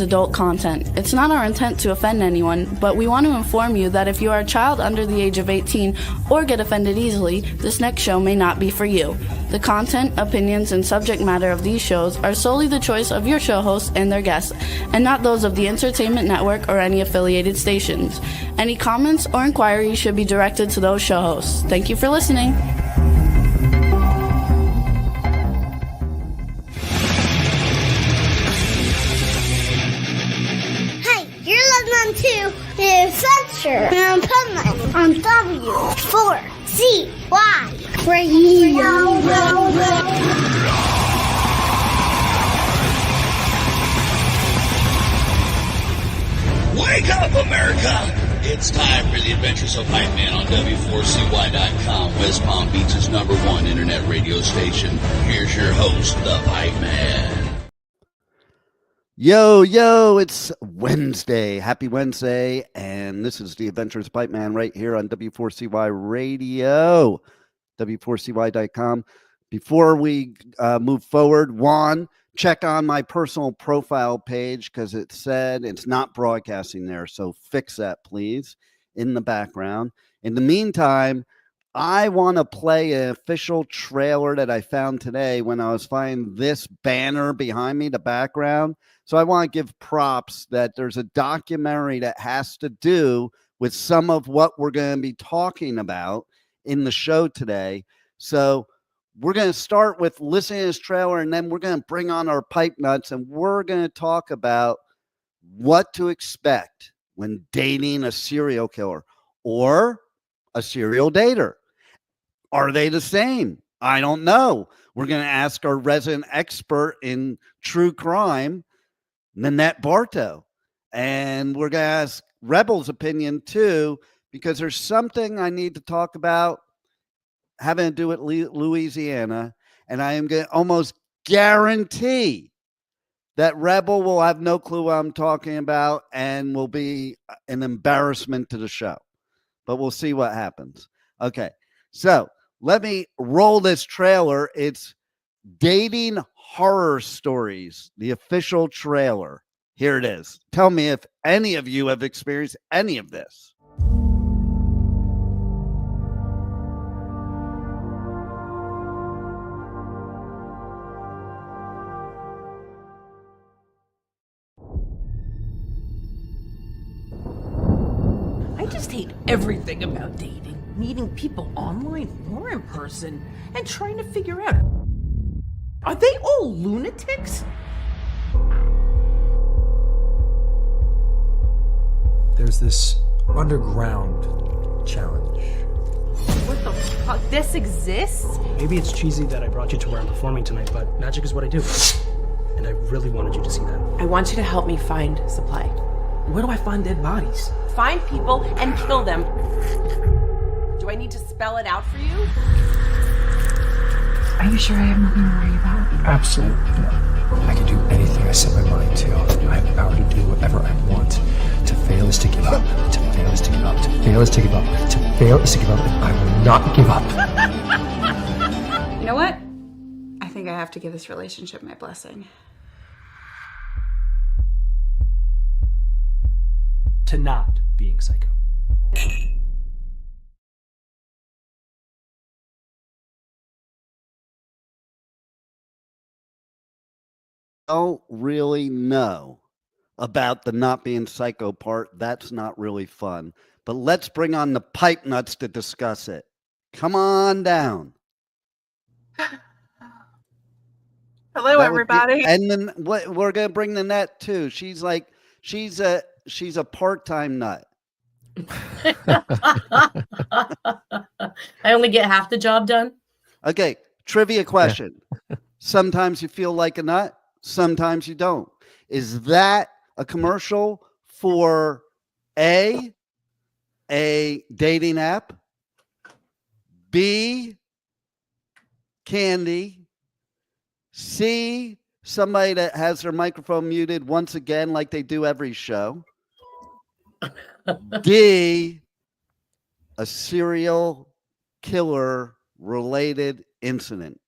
Adult content. It's not our intent to offend anyone, but we want to inform you that if you are a child under the age of 18 or get offended easily, this next show may not be for you. The content, opinions, and subject matter of these shows are solely the choice of your show hosts and their guests, and not those of the Entertainment Network or any affiliated stations. Any comments or inquiries should be directed to those show hosts. Thank you for listening. To the Adventures of Pipeman on W4CY Radio. Wake up, America! It's time for the Adventures of Pipeman on W4CY.com, West Palm Beach's #1 internet radio station. Here's your host, the Pipeman. Yo, it's Wednesday. Happy Wednesday. And this is the Adventures of Pipeman right here on W4CY Radio, W4CY.com. Before we move forward, Juan, check on my personal profile page because it said it's not broadcasting there. So fix that, please, in the background. In the meantime, I want to play an official trailer that I found today when I was finding this banner behind me, the background. So I want to give props that there's a documentary that has to do with some of what we're going to be talking about in the show today. So we're going to start with listening to this trailer, and then we're going to bring on our pipe nuts, and we're going to talk about what to expect when dating a serial killer or a serial dater. Are they the same? I don't know. We're going to ask our resident expert in true crime, Nanette Barto. And we're going to ask Rebel's opinion too, because there's something I need to talk about having to do with Louisiana. And I am going to almost guarantee that Rebel will have no clue what I'm talking about and will be an embarrassment to the show. But we'll see what happens. Okay, so let me roll this trailer. It's Dating Horror Stories, the official trailer. Here it is. Tell me if any of you have experienced any of this. I just hate everything about dating, meeting people online or in person, and trying to figure out, are they all lunatics? There's this underground challenge. What the fuck? This exists? Maybe it's cheesy that I brought you to where I'm performing tonight, but magic is what I do. And I really wanted you to see that. I want you to help me find supply. Where do I find dead bodies? Find people and kill them. Do I need to spell it out for you? Are you sure I have nothing to worry about? Absolutely. I can do anything I set my mind to. I have the power to do whatever I want. To fail is to give up. To fail is to give up. To fail is to give up. To fail is to give up. And I will not give up. You know what? I think I have to give this relationship my blessing. To not being psycho. Don't really know about the not being psycho part. That's not really fun. But let's bring on the pipe nuts to discuss it. Come on down. Hello, everybody. And then we're going to bring Nanette too. She's a part-time nut. I only get half the job done. Okay, trivia question. Yeah. Sometimes you feel like a nut, sometimes you don't. Is that a commercial for A, dating app, B, candy, C, somebody that has their microphone muted once again like they do every show, D, a serial killer related incident?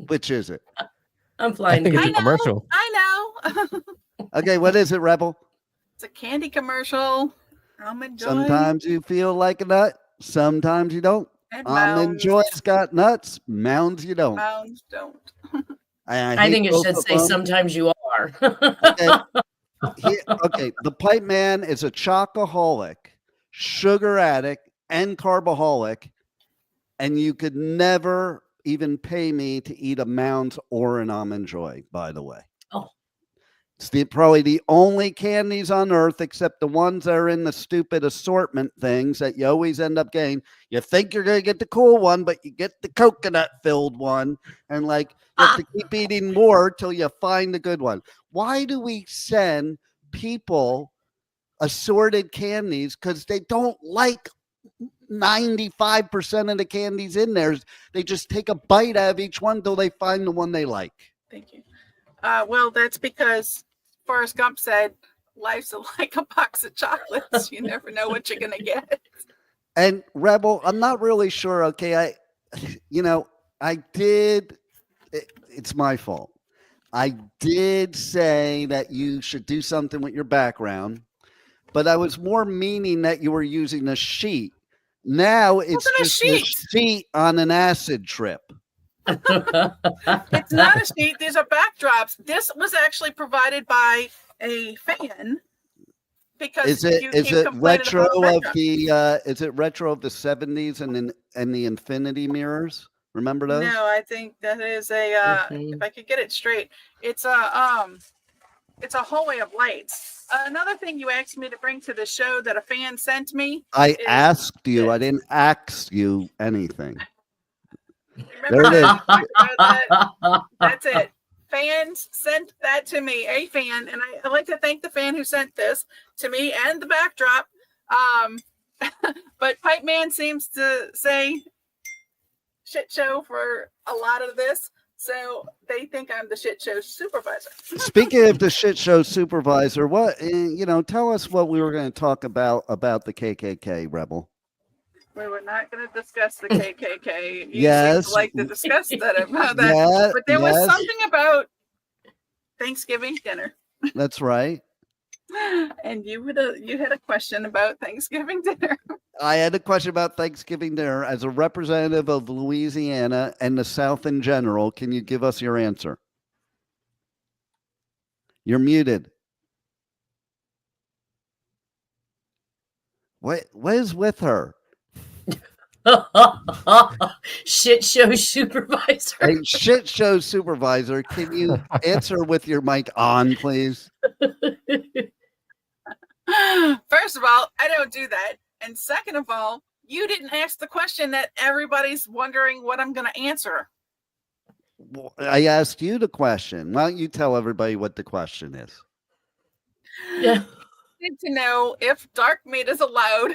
Which is it? I'm flying. think it's a together. commercial. I know. Okay, what is it, Rebel? It's a candy commercial. Almond Joy. Sometimes you feel like a nut, sometimes you don't. And Almond Mounds. Joy's got nuts, Mounds you don't. Mounds don't. I hate think it both should of say them. sometimes you are. Okay, the Pipe Man is a chocoholic, sugar addict, and carbaholic, and you could never even pay me to eat a Mounds or an Almond Joy, by the way. Oh. It's probably the only candies on earth, except the ones that are in the stupid assortment things that you always end up getting. You think you're going to get the cool one, but you get the coconut-filled one, and like you have to keep eating more till you find the good one. Why do we send people assorted candies? Because they don't like 95% of the candies in there. They just take a bite out of each one till they find the one they like. Thank you. Well, that's because Forrest Gump said, life's like a box of chocolates. You never know what you're going to get. And Rebel, I'm not really sure. Okay. It's my fault. I did say that you should do something with your background, but I was more meaning that you were using a sheet. Now it's just a sheet on an acid trip. It's not a sheet. These are backdrops. This was actually provided by a fan because is it retro of the is it retro of the 70s and the infinity mirrors? Remember those? No, I think that is a if I could get it straight, it's a hallway of lights. Another thing you asked me to bring to the show that a fan sent me. I asked you. I didn't ask you anything. There it is. That's it. Fans sent that to me, a fan, and I like to thank the fan who sent this to me and the backdrop. But Pipe Man seems to say shit show for a lot of this, so they think I'm the shit show supervisor. Speaking of the shit show supervisor, what tell us what we were going to talk about the KKK, Rebel. We were not going to discuss the KKK. You Yes. seem to like to discuss that about that. Yeah, but there was yes. something about Thanksgiving dinner. That's right. And you had a question about Thanksgiving dinner. I had a question about Thanksgiving dinner. As a representative of Louisiana and the South in general, can you give us your answer? You're muted. What is with her? Shit show supervisor. Hey, shit show supervisor, can you answer with your mic on, please? First of all, I don't do that. And second of all, you didn't ask the question that everybody's wondering what I'm going to answer. I asked you the question. Why don't you tell everybody what the question is? Yeah. I need to know if dark meat is allowed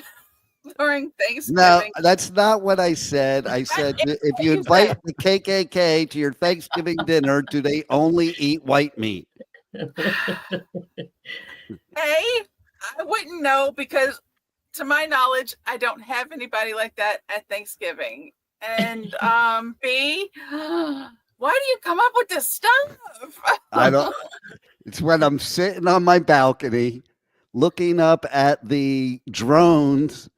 during Thanksgiving. No, that's not what I said. I said if you invite the KKK to your Thanksgiving dinner, do they only eat white meat? I wouldn't know because, to my knowledge, I don't have anybody like that at Thanksgiving. And B, why do you come up with this stuff? I don't. It's when I'm sitting on my balcony, looking up at the drones,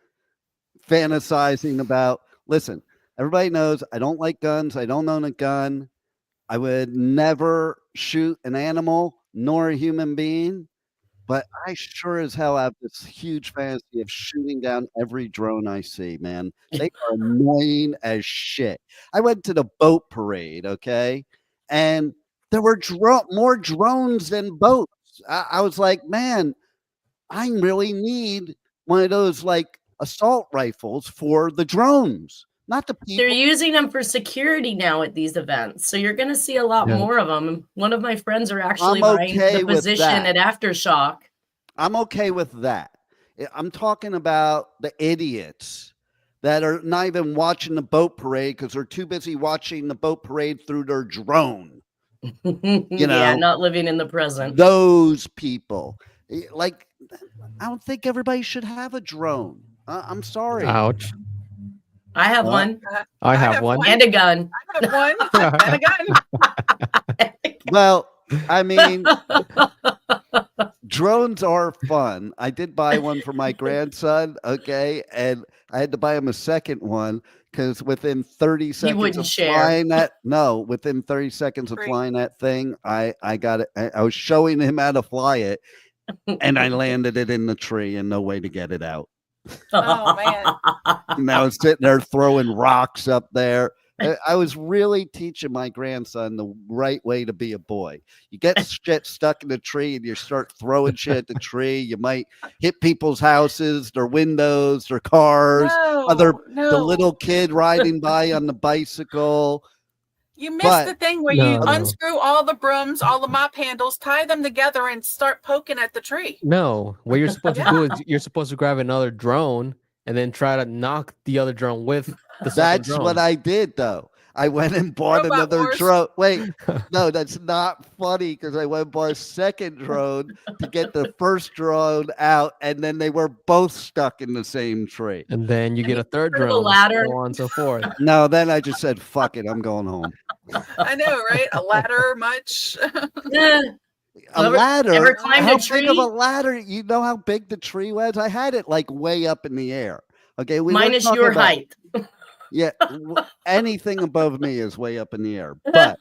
fantasizing about. Listen, everybody knows I don't like guns. I don't own a gun. I would never shoot an animal nor a human being. But I sure as hell have this huge fantasy of shooting down every drone I see, man. They are annoying as shit. I went to the boat parade, okay? And there were more drones than boats. I was like, man, I really need one of those like assault rifles for the drones, not the people. They're using them for security now at these events. So you're going to see a lot more of them. One of my friends are actually buying the position at Aftershock. I'm okay with that. I'm talking about the idiots that are not even watching the boat parade because they're too busy watching the boat parade through their drone. Yeah, not living in the present. Those people. Like, I don't think everybody should have a drone. I'm sorry. Ouch. I have one. I have one. And a gun. I have one and a gun. Well, I mean, drones are fun. I did buy one for my grandson, okay, and I had to buy him a second one because within 30 seconds of flying within 30 seconds of flying that thing, I got it. I was showing him how to fly it, and I landed it in the tree and no way to get it out. Oh man! And I was sitting there throwing rocks up there. I was really teaching my grandson the right way to be a boy. You get shit stuck in the tree and you start throwing shit at the tree. You might hit people's houses, their windows, their cars, the little kid riding by on the bicycle. You missed the thing where you unscrew all the brooms, all the mop handles, tie them together, and start poking at the tree. No, what you're supposed to do is you're supposed to grab another drone and then try to knock the other drone with the second drone. That's what I did, though. I went and bought another drone. Wait, no, that's not funny because I went and bought a second drone to get the first drone out, and then they were both stuck in the same tree. And then you get a third drone, so on and so forth. No, then I just said, fuck it, I'm going home. I know, right? A ladder, much? A ladder? Ever climbed a tree? Big of a ladder? You know how big the tree was? I had it like way up in the air. Okay, minus your height. Yeah, anything above me is way up in the air. But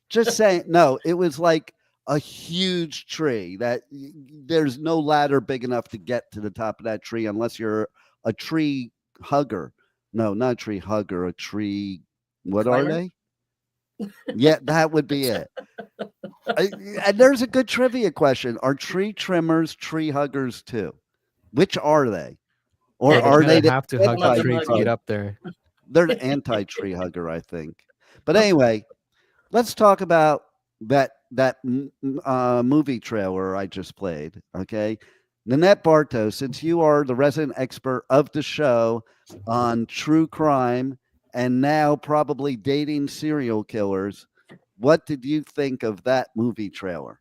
just saying, no, it was like a huge tree that there's no ladder big enough to get to the top of that tree unless you're a tree hugger. No, not a tree hugger, a tree. What climber? Are they? Yeah, that would be it. And there's a good trivia question. Are tree trimmers tree huggers too? Which are they? Or are they have to hug the tree to get up there? They're the anti-tree hugger, I think. But anyway, let's talk about that movie trailer I just played. Okay, Nanette Barto, since you are the resident expert of the show on true crime and now probably dating serial killers, what did you think of that movie trailer?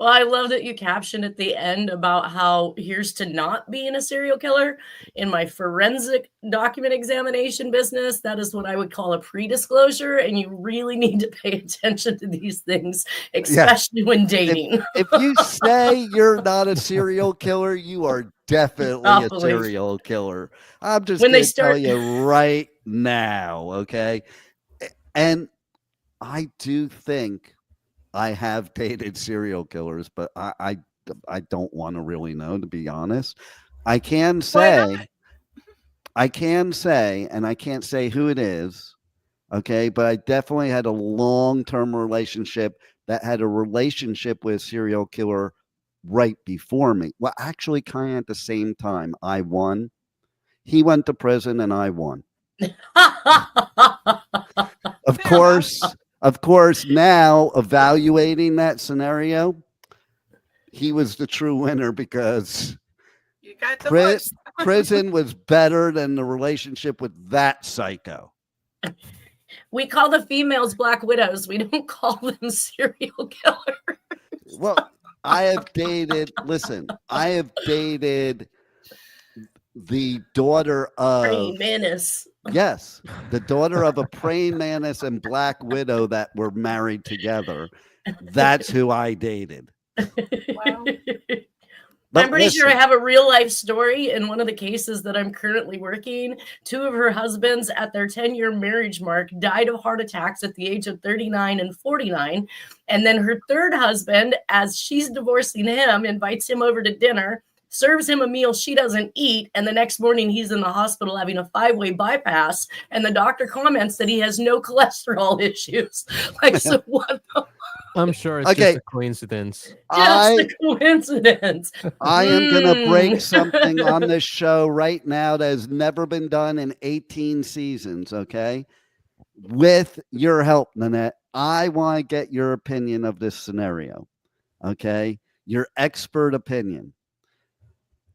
Well, I love that you captioned at the end about how here's to not being a serial killer. In my forensic document examination business, that is what I would call a pre-disclosure, and you really need to pay attention to these things, especially when dating. If you say you're not a serial killer, you are definitely a serial killer. I'm just going to tell you right now, okay? And I do think I have dated serial killers, but I don't want to really know, to be honest. I can say, and I can't say who it is, okay, but I definitely had a long-term relationship that had a relationship with a serial killer right before me. Well, actually, kind of at the same time. I won. He went to prison, and I won. Of course, now evaluating that scenario, he was the true winner because you got the prison was better than the relationship with that psycho. We call the females black widows. We don't call them serial killers. Well, I have dated the daughter of praying mantis. Yes, the daughter of a praying mantis and black widow that were married together. That's who I dated. Wow. I'm pretty sure I have a real life story in one of the cases that I'm currently working. Two of her husbands at their 10-year marriage mark died of heart attacks at the age of 39 and 49. And then her third husband, as she's divorcing him, invites him over to dinner, serves him a meal she doesn't eat, and the next morning he's in the hospital having a 5-way bypass, and the doctor comments that he has no cholesterol issues. Like, so what the I'm sure it's just a coincidence. Just a coincidence. I am going to break something on this show right now that has never been done in 18 seasons, okay? With your help, Nanette, I want to get your opinion of this scenario, okay? Your expert opinion.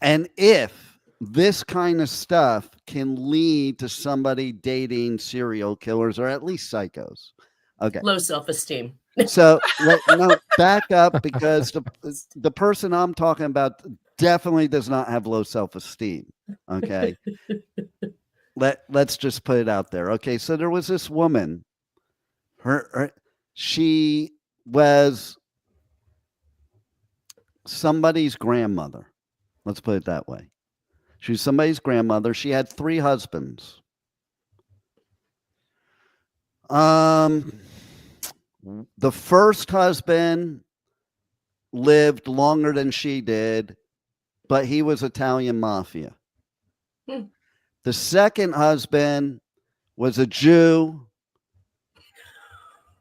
And if this kind of stuff can lead to somebody dating serial killers or at least psychos. Okay. Low self-esteem. So back up, because the person I'm talking about definitely does not have low self-esteem. Okay. Let's just put it out there. Okay. So there was this woman, she was somebody's grandmother. Let's put it that way. She was somebody's grandmother. She had 3 husbands. The first husband lived longer than she did, but he was Italian mafia. The second husband was a Jew,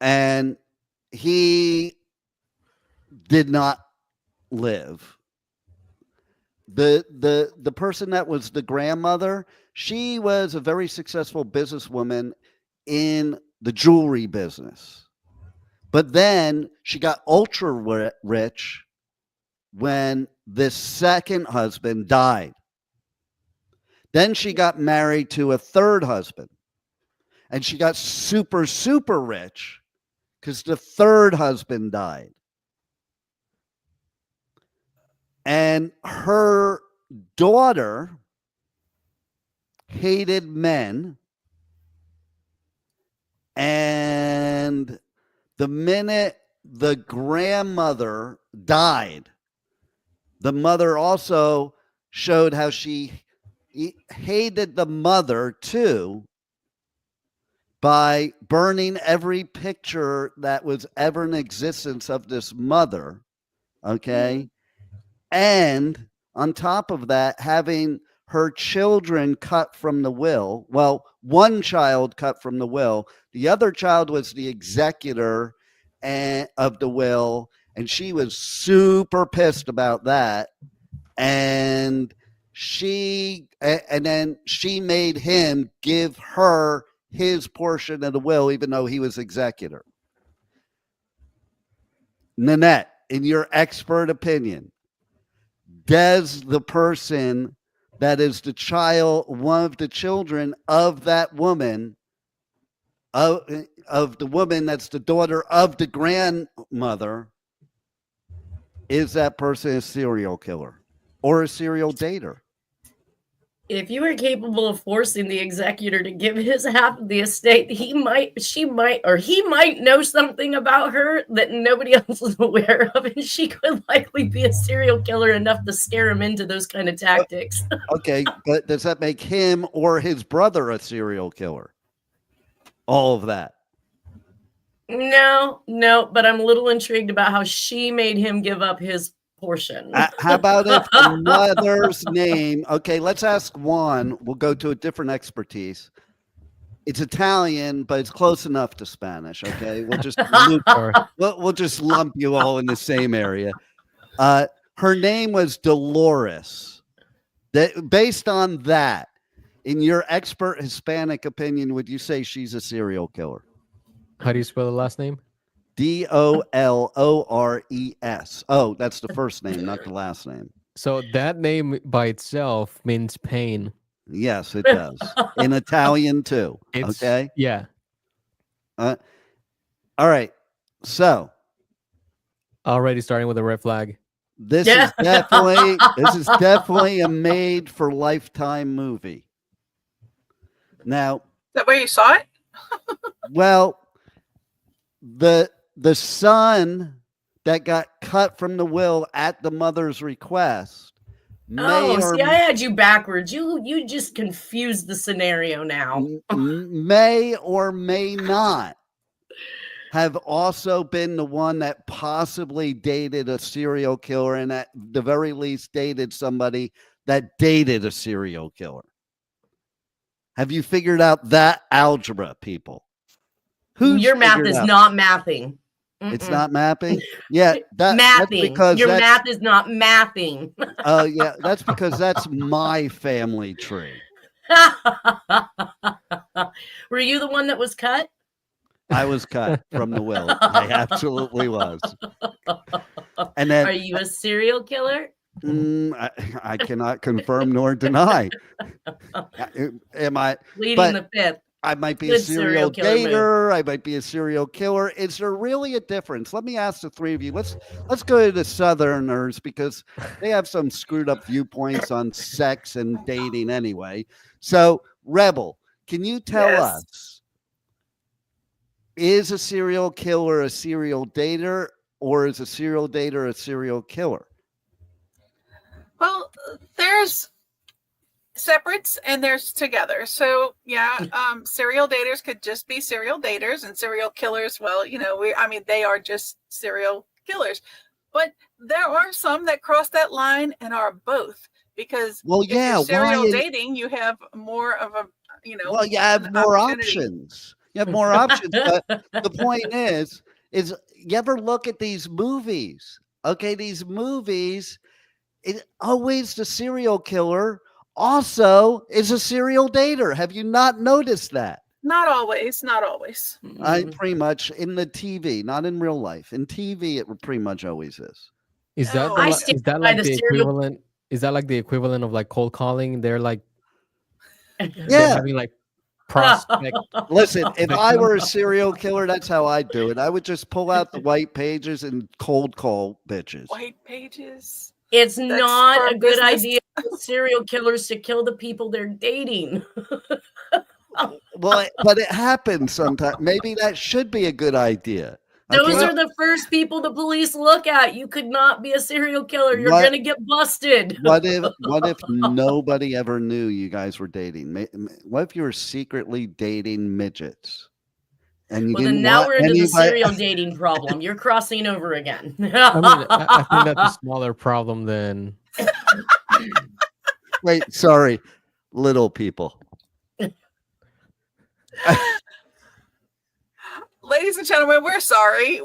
and he did not live. The person that was the grandmother, she was a very successful businesswoman in the jewelry business. But then she got ultra rich when this second husband died. Then she got married to a third husband. And she got super, super rich because the third husband died. And her daughter hated men. And the minute the grandmother died, the mother also showed how she hated the mother too, by burning every picture that was ever in existence of this mother. Okay. And on top of that, having her children cut from the will. Well, one child cut from the will. The other child was the executor of the will, and she was super pissed about that. And then she made him give her his portion of the will, even though he was executor. Nanette, in your expert opinion, does the person that is the child, one of the children of that woman, of the woman that's the daughter of the grandmother, is that person a serial killer or a serial dater? If you are capable of forcing the executor to give his half of the estate, he might know something about her that nobody else is aware of, and she could likely be a serial killer enough to scare him into those kind of tactics. Okay, but does that make him or his brother a serial killer? All of that. No, but I'm a little intrigued about how she made him give up his portion. How about if the mother's name? Okay, let's ask Juan. We'll go to a different expertise. It's Italian, but it's close enough to Spanish. Okay, we'll just we'll just lump you all in the same area. Her name was Dolores. Based on that, in your expert Hispanic opinion, would you say she's a serial killer? How do you spell the last name? Dolores. Oh, that's the first name, not the last name. So that name by itself means pain. Yes, it does. In Italian too. Okay. Yeah. All right. So already starting with a red flag. This is definitely a made for Lifetime movie. Now, is that where you saw it? Well, the son that got cut from the will at the mother's request. I had you backwards. You just confused the scenario now. May or may not have also been the one that possibly dated a serial killer, and at the very least dated somebody that dated a serial killer. Have you figured out that algebra, people? Your math is not mathing. It's not mapping? Yeah. Mathing. That's because your math is not mathing. Oh, yeah. That's because that's my family tree. Were you the one that was cut? I was cut from the will. I absolutely was. And then, are you a serial killer? I cannot confirm nor deny. Am I pleading the fifth? I might be a serial dater. I might be a serial killer. Is there really a difference? Let me ask the three of you. Let's go to the Southerners, because they have some screwed up viewpoints on sex and dating anyway. So, Rebel, can you tell us is a serial killer a serial dater, or is a serial dater a serial killer? Well, there's separates and there's together. So yeah, serial daters could just be serial daters, and serial killers, well, they are just serial killers. But there are some that cross that line and are both, because if you're serial dating, you have more of a, well, you have more options. You have more options. But the point is you ever look at these movies? Okay, these movies, always the serial killer also is a serial dater. Have you not noticed that? Not always. I pretty much in the TV, not in real life. In TV, it pretty much always is. Is that like the equivalent? Is that like the equivalent of like cold calling? They're like, yeah, having like prospect. Listen, if I were a serial killer, that's how I'd do it. I would just pull out the white pages and cold call bitches. White pages. It's not a good idea for serial killers to kill the people they're dating. Well, but it happens sometimes. Maybe that should be a good idea. Those are the first people the police look at. You could not be a serial killer. You're going to get busted. What if nobody ever knew you guys were dating? What if you were secretly dating midgets? And then now we're into the serial dating problem. You're crossing over again. I think that's a smaller problem than. Wait, sorry, little people. Ladies and gentlemen, we're sorry.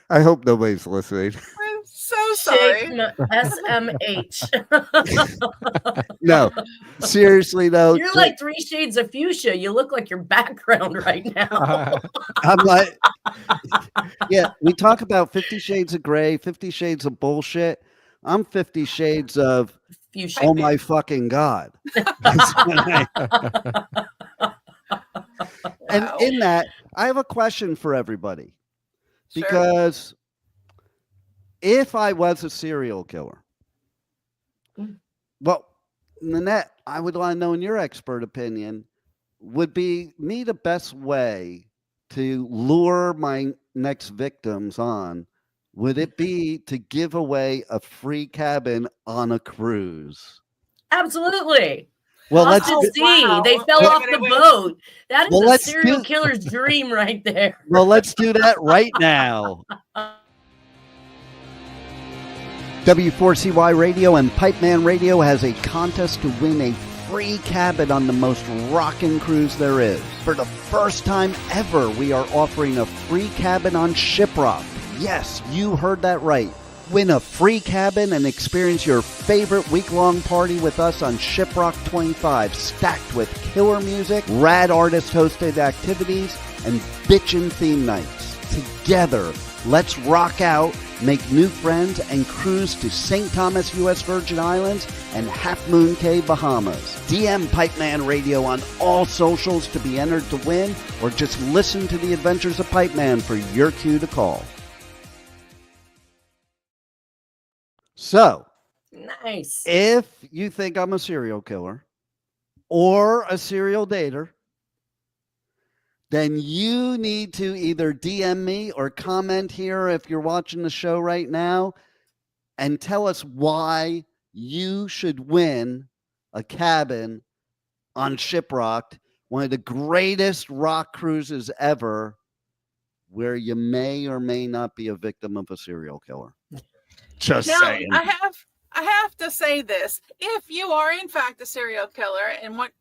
I hope nobody's listening. We're so sorry. SMH. No, seriously though. You're like 3 shades of fuchsia. You look like your background right now. I'm like, yeah, we talk about 50 Shades of Gray, 50 Shades of bullshit. I'm 50 Shades of fuchsia. Oh my fucking God. And in that, I have a question for everybody. Sure. Because if I was a serial killer, well, Nanette, I would want to know, in your expert opinion, would be me the best way to lure my next victims on? Would it be to give away a free cabin on a cruise? Absolutely. Well, let's see. Wow. They fell off the boat. That is a serial killer's dream right there. Well, let's do that right now. W4CY Radio and Pipeman Radio has a contest to win a free cabin on the most rockin' cruise there is. For the first time ever, we are offering a free cabin on Shiprocked. Yes, you heard that right. Win a free cabin and experience your favorite week-long party with us on Shiprocked 25, stacked with killer music, rad artist-hosted activities, and bitchin' theme nights. Together, let's rock out, make new friends, and cruise to St. Thomas, U.S. Virgin Islands, and Half Moon Cay, Bahamas. DM Pipeman Radio on all socials to be entered to win, or just listen to the Adventures of Pipeman for your cue to call. So, nice. If you think I'm a serial killer or a serial dater, then you need to either DM me or comment here if you're watching the show right now and tell us why you should win a cabin on Shiprocked, one of the greatest rock cruises ever, where you may or may not be a victim of a serial killer. Just now, saying. I have to say this. If you are in fact a serial killer and want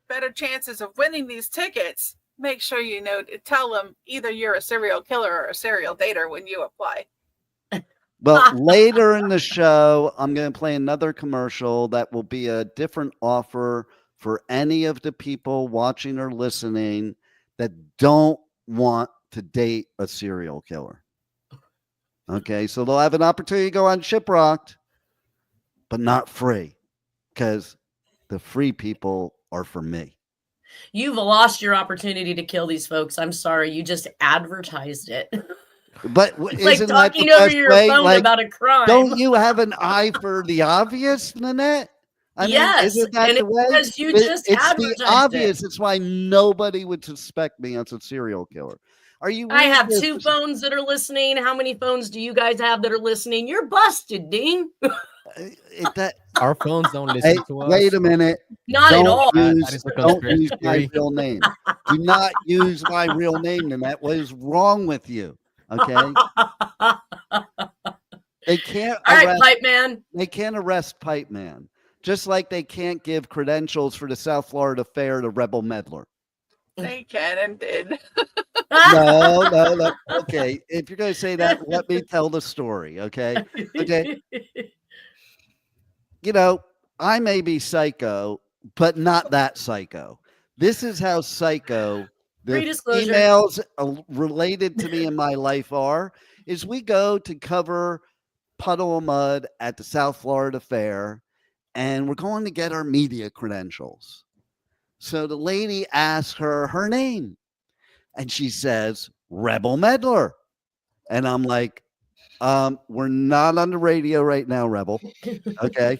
better chances of winning these tickets, make sure you tell them either you're a serial killer or a serial dater when you apply. Well, later in the show, I'm going to play another commercial that will be a different offer for any of the people watching or listening that don't want to date a serial killer. Okay, so they'll have an opportunity to go on Shiprocked, but not free, because the free people are for me. You've lost your opportunity to kill these folks. I'm sorry, you just advertised it. But it's like talking over your phone about a crime. Don't you have an eye for the obvious, Nanette? I mean, Yes, isn't that and the way? because you just It's the advertised obvious. it. It's why nobody would suspect me as a serial killer. Are you? I really have just- 2 phones that are listening. How many phones do you guys have that are listening? You're busted, Dean. Our phones don't listen to us. Wait a minute. Not at all. That Use, is a don't conspiracy use my theory. real name. Do not use my real name, Nanette. What is wrong with you? Okay. They can't All right, arrest, Pipe Man. They can't arrest Pipe Man, just like they can't give credentials for the South Florida Fair to Rebel Meddler. They can and did. No. Okay, if you're going to say that, let me tell the story. Okay. You know, I may be psycho, but not that psycho. This is how psycho the Pre-disclosure. emails related to me in my life are. Is we go to cover Puddle of Mud at the South Florida Fair, and we're going to get our media credentials. So the lady asks her name, and she says, Rebel Meddler. And I'm like, we're not on the radio right now, Rebel. Okay.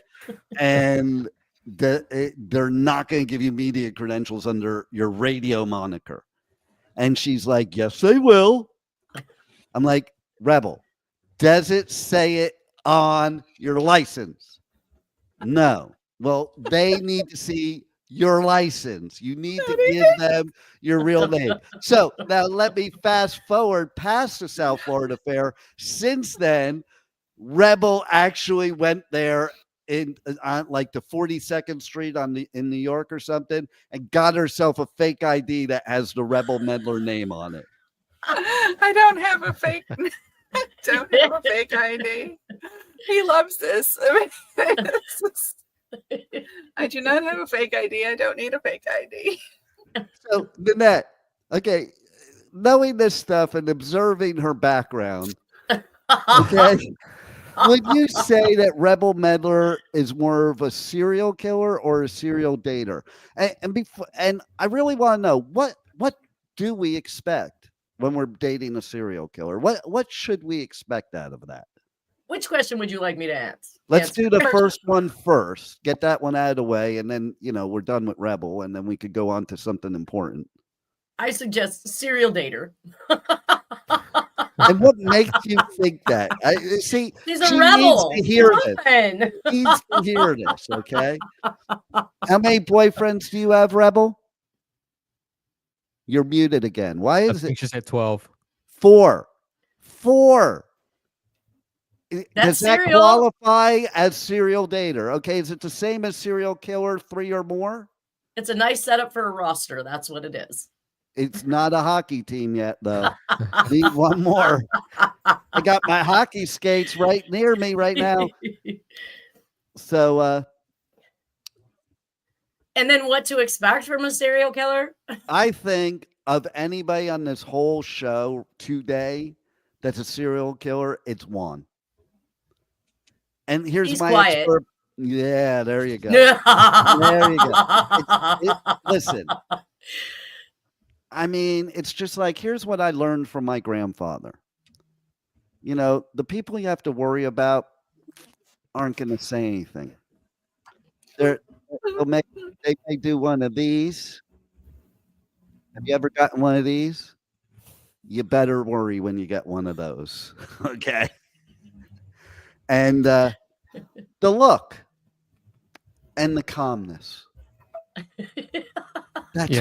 And they're not going to give you media credentials under your radio moniker. And she's like, yes, they will. I'm like, Rebel, does it say it on your license? No. Well, they need to see your license. You need to give them your real name. So now let me fast forward past the South Florida Fair. Since then, Rebel actually went there on like the 42nd Street in New York or something, and got herself a fake ID that has the Rebel Meddler name on it. I don't have a fake. Don't have a fake ID. He loves this. I do not have a fake ID. I don't need a fake ID. So, Nanette, okay, knowing this stuff and observing her background, okay, would you say that Rebel Meddler is more of a serial killer or a serial dater? And I really want to know what do we expect when we're dating a serial killer? What should we expect out of that? Which question would you like me to answer? Let's do the first one first. Get that one out of the way, and then we're done with Rebel, and then we could go on to something important. I suggest serial dater. And what makes you think that? See, She's a rebel. Needs to hear this. She needs to hear this. Okay. How many boyfriends do you have, Rebel? You're muted again. Why is it? She said 12. 4. Does that serial. qualify as serial dater? Okay, is it the same as serial killer, 3 or more? It's a nice setup for a roster. That's what it is. It's not a hockey team yet, though. Need one more. I got my hockey skates right near me right now. So, and then what to expect from a serial killer? I think of anybody on this whole show today that's a serial killer, it's Juan. And here's my quiet. Yeah, there you go. There you go. Listen, I mean, it's just like, here's what I learned from my grandfather. The people you have to worry about aren't going to say anything. They may do one of these. Have you ever gotten one of these? You better worry when you get one of those. Okay. And the look and the calmness. That's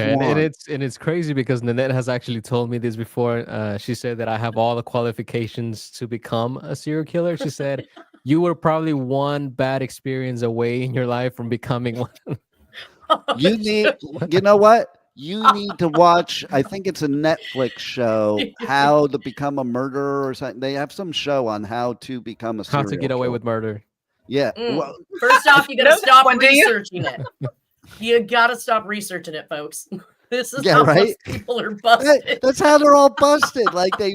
and it's crazy because Nanette has actually told me this before. She said that I have all the qualifications to become a serial killer. She said you were probably one bad experience away in your life from becoming one. You know what? You need to watch, I think it's a Netflix show, How to Become a Murderer or something. They have some show on how to become a serial How to get away with murder. Yeah. Well, first off, you got to stop researching it. You got to stop researching it, folks. This is how most people are busted. That's how they're all busted. Like they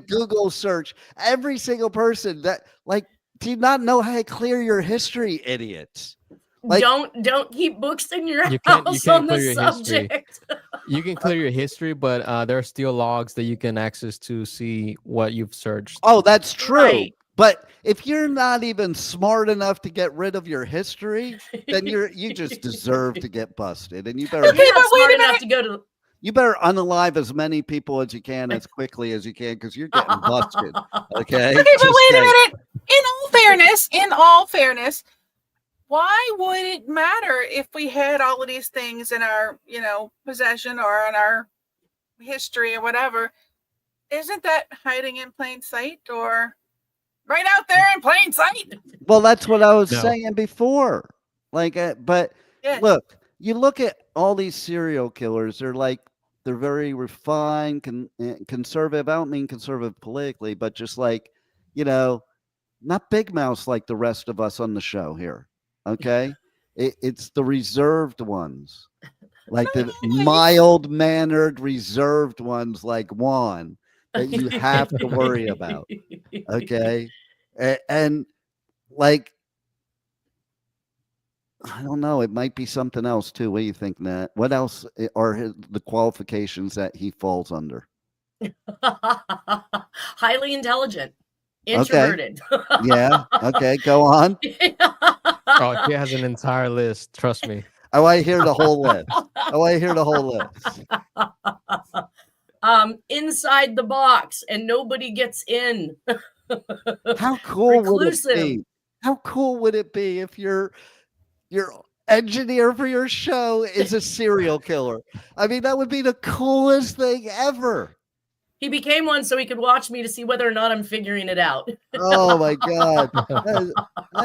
Google search every single person that, like, do you not know how to clear your history, idiots? Like, don't keep books in your house on the subject. You can clear your history, but there are still logs that you can access to see what you've searched. Oh, that's true. Right. But if you're not even smart enough to get rid of your history, then you just deserve to get busted. And you better You're not smart enough to go to. You better unalive as many people as you can as quickly as you can because you're getting busted. Okay. Okay, but wait a minute. In all fairness, why would it matter if we had all of these things in our, possession or in our history or whatever? Isn't that hiding in plain sight or right out there in plain sight? Well, that's what I was saying before. But look, you look at all these serial killers. They're very refined, conservative. I don't mean conservative politically, but just not big mouths like the rest of us on the show here. Okay. It's the reserved ones, like the mild-mannered reserved ones like Juan that you have to worry about. Okay. And I don't know. It might be something else too. What do you think, Nat? What else are the qualifications that he falls under? Highly intelligent, introverted. Okay. Yeah. Okay. Go on. Oh, he has an entire list. Trust me. I want to hear the whole list. Inside the box, and nobody gets in. How cool would it be? How cool would it be if your engineer for your show is a serial killer? I mean, that would be the coolest thing ever. He became one so he could watch me to see whether or not I'm figuring it out. Oh my God. That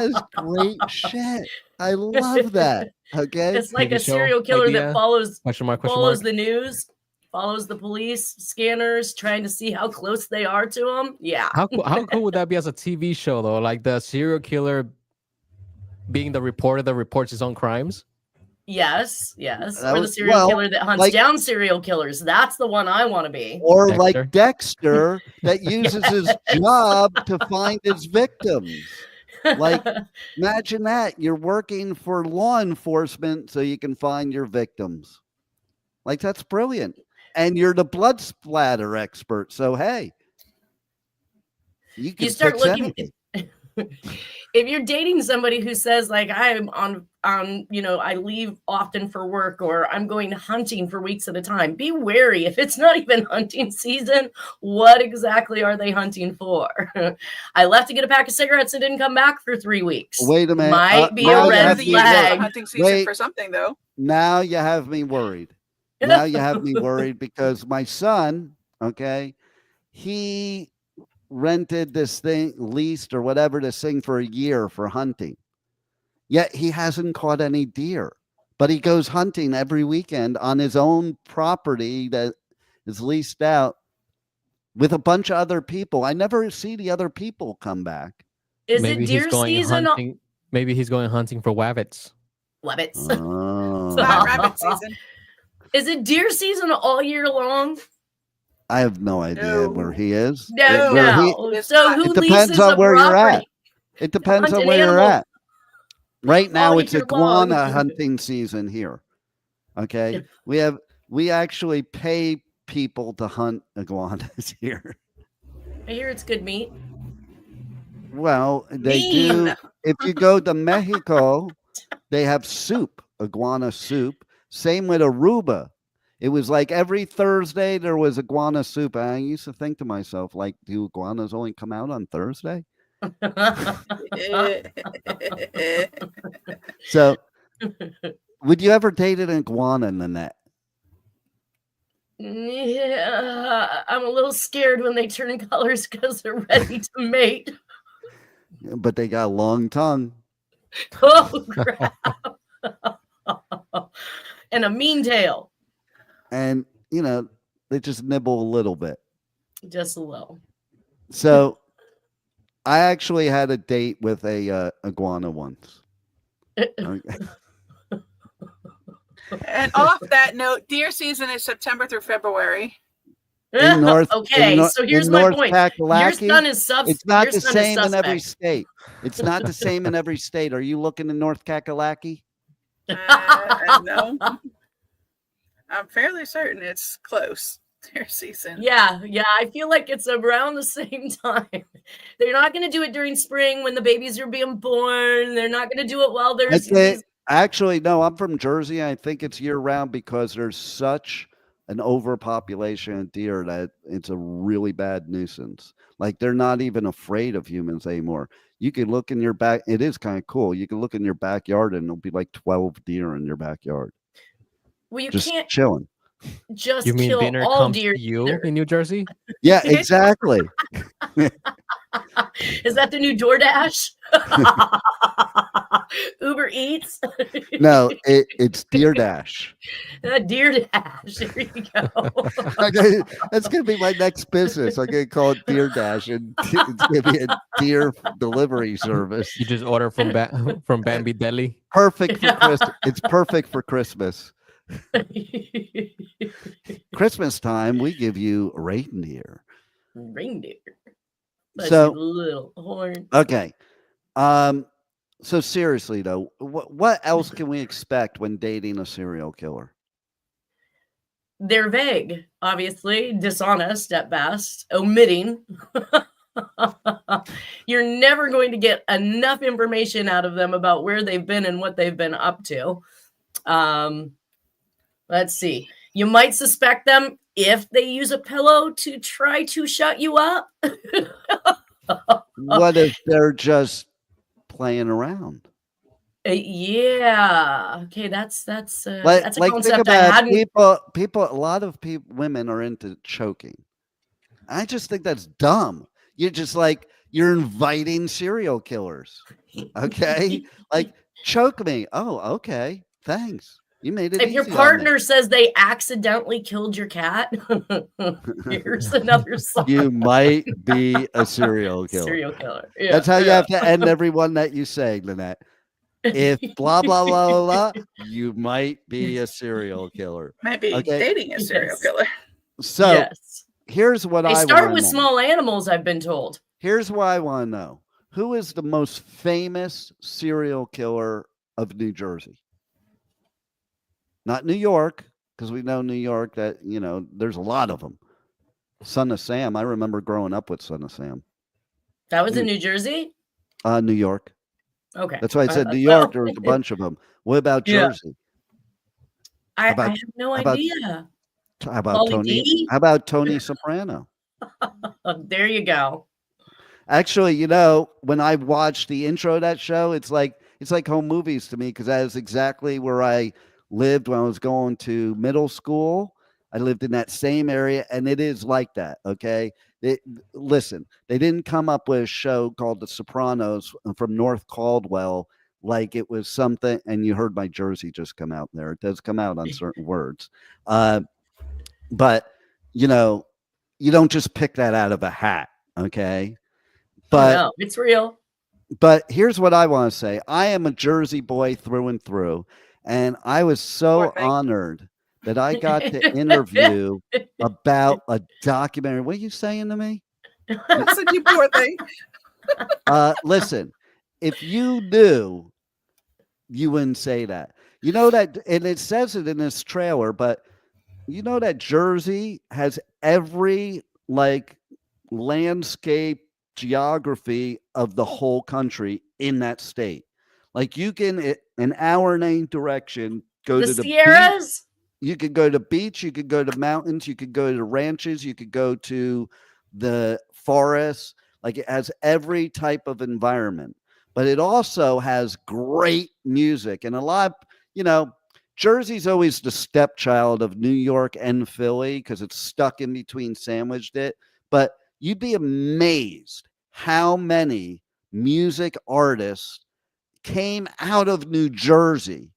is great shit. I love that. Okay. It's like a serial killer that follows the news, follows the police scanners, trying to see how close they are to him. Yeah. How cool would that be as a TV show though? Like the serial killer being the reporter that reports his own crimes? Yes. Or the serial killer that hunts down serial killers. That's the one I want to be. Or like Dexter that uses his job to find his victims. Imagine that. You're working for law enforcement so you can find your victims. That's brilliant. And you're the blood splatter expert. So, hey, you can start looking. Anything. If you're dating somebody who says I'm on I leave often for work or I'm going hunting for weeks at a time, be wary. If it's not even hunting season, what exactly are they hunting for? I left to get a pack of cigarettes and didn't come back for 3 weeks. Wait a minute. Might be a red flag. Hunting season for something though. Now you have me worried. Because my son, okay, he rented this thing, leased or whatever, this thing for a year for hunting. Yet he hasn't caught any deer, but he goes hunting every weekend on his own property that is leased out with a bunch of other people. I never see the other people come back. Is it deer season? Maybe he's going hunting for wabbits. Wabbits. Oh. Rabbit season. Is it deer season all year long? I have no idea where he is. No. So who it depends leases on where property? you're at. It depends on where you're at. Right now, it's iguana hunting season here. Okay, we actually pay people to hunt iguanas here. I hear it's good meat. Well, they do. If you go to Mexico, they have soup, iguana soup. Same with Aruba. It was like every Thursday there was iguana soup. And I used to think to myself, do iguanas only come out on Thursday? So, would you ever date an iguana, Nanette? Yeah, I'm a little scared when they turn colors because they're ready to mate. But they got a long tongue. Oh, crap. And a mean tail. And, they just nibble a little bit. Just a little. So, I actually had a date with a iguana once. And off that note, deer season is September through February. So here's my point. Your son is It's not the same in every state. It's not the same in every state. Are you looking in North Kakalaki? No. I'm fairly certain it's close. Their season. Yeah, I feel like it's around the same time. They're not going to do it during spring when the babies are being born. They're not going to do it while there's these. Actually, no, I'm from Jersey. I think it's year round because there's such an overpopulation of deer that it's a really bad nuisance. Like they're not even afraid of humans anymore. You can look in your back. It is kind of cool. You can look in your backyard and there'll be like 12 deer in your backyard. Well, you just can't chilling. Just You mean kill dinner all comes deer to you either. in New Jersey? Yeah, exactly. Is that the new DoorDash? Uber Eats? No, it's Deer Dash. Deer Dash. There you go. That's gonna be my next business. I'm gonna call it Deer Dash, and it's gonna be a deer delivery service. You just order from from Bambi Deli. Perfect for Christmas. It's perfect for Christmas. Christmas time, we give you reindeer. Reindeer. So little horn. okay. So seriously though, what else can we expect when dating a serial killer? They're vague, obviously, dishonest at best, omitting. You're never going to get enough information out of them about where they've been and what they've been up to. Let's see. You might suspect them if they use a pillow to try to shut you up. What if they're just playing around? Yeah. Okay, that's a Like concept think I about hadn't. people. A lot of women are into choking. I just think that's dumb. You're just like you're inviting serial killers. Okay, like choke me. Oh, okay, thanks. You made it. If your partner says they accidentally killed your cat, here's another sign. You might be a serial killer. Serial killer. Yeah, That's how you have to end everyone that you say, Nanette. If blah blah blah blah blah, you might be a serial killer. Might be Okay? dating a serial killer. So yes. here's what They I start wanna with know. small animals, I've been told. Here's what I want to know. Who is the most famous serial killer of New Jersey? Not New York, because we know New York that, there's a lot of them. Son of Sam. I remember growing up with Son of Sam. That was in New Jersey? New York. Okay. That's why I said New York. There was a bunch of them. What about Jersey? I have no idea. How about Pauly Tony? D? How about Tony Soprano? There you go. Actually, when I watched the intro of that show, it's like home movies to me because that is exactly where I lived when I was going to middle school. I lived in that same area, and it is like that. Okay, listen, they didn't come up with a show called The Sopranos from North Caldwell like it was something. And you heard my Jersey just come out there. It does come out on certain words, but you don't just pick that out of a hat. Okay. But no, it's real. But here's what I want to say. I am a Jersey boy through and through. And I was so honored that I got to interview about a documentary. What are you saying to me? I said, you poor thing. Listen, if you knew, you wouldn't say that. You know that, and it says it in this trailer, but you know that Jersey has every landscape geography of the whole country in that state. Like you can an hour in any direction go to the Sierras. Beach. You could go to beach. You could go to mountains. You could go to ranches. You could go to the forests. Like it has every type of environment, but it also has great music and a lot. Jersey's always the stepchild of New York and Philly because it's stuck in between, sandwiched it. But you'd be amazed how many music artists came out of New Jersey.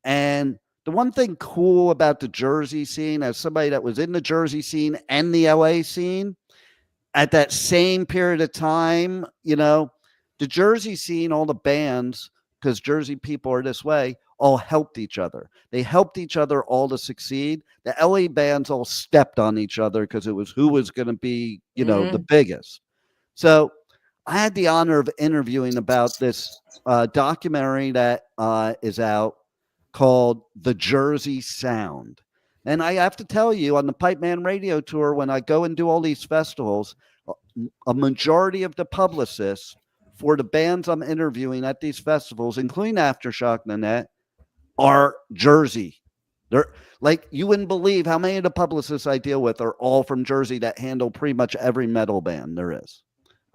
And the one thing cool about the Jersey scene, as somebody that was in the Jersey scene and the LA scene at that same period of time, the Jersey scene, all the bands, because Jersey people are this way, all helped each other. They helped each other all to succeed. The LA bands all stepped on each other because it was who was going to be, the biggest. So I had the honor of interviewing about this documentary that is out called The Jersey Sound. And I have to tell you, on the Pipeman Radio Tour, when I go and do all these festivals, a majority of the publicists for the bands I'm interviewing at these festivals, including Aftershock, Nanette, are Jersey. They're like, you wouldn't believe how many of the publicists I deal with are all from Jersey that handle pretty much every metal band there is.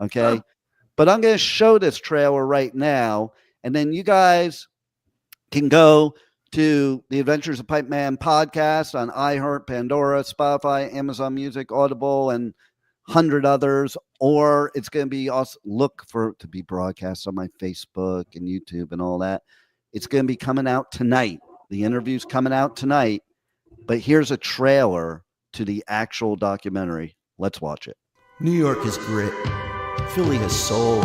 Okay. But I'm going to show this trailer right now, and then you guys can go to the Adventures of Pipeman podcast on iHeart, Pandora, Spotify, Amazon Music, Audible, and 100 others, or it's going to be also look for it to be broadcast on my Facebook and YouTube and all that. It's going to be coming out tonight. The interview's coming out tonight, but here's a trailer to the actual documentary. Let's watch it. New York has grit. Philly has soul.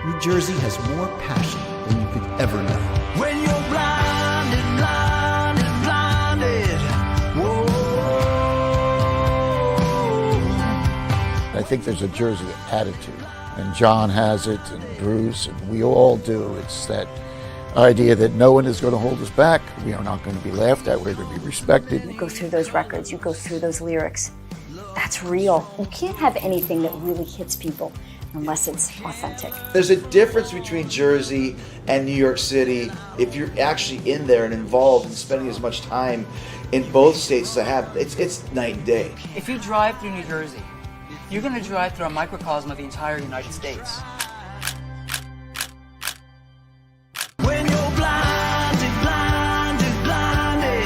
New Jersey has more passion than you could ever know. When you're blinded, blinded, blinded, whoa. I think there's a Jersey attitude, and John has it, and Bruce, and we all do. It's that idea that no one is going to hold us back. We are not going to be laughed at. We're going to be respected. You go through those records, you go through those lyrics. That's real. You can't have anything that really hits people unless it's authentic. There's a difference between Jersey and New York City. If you're actually in there and involved and spending as much time in both states as I have, it's night and day. If you drive through New Jersey, you're going to drive through a microcosm of the entire United States. When you're blinded, blinded, blinded,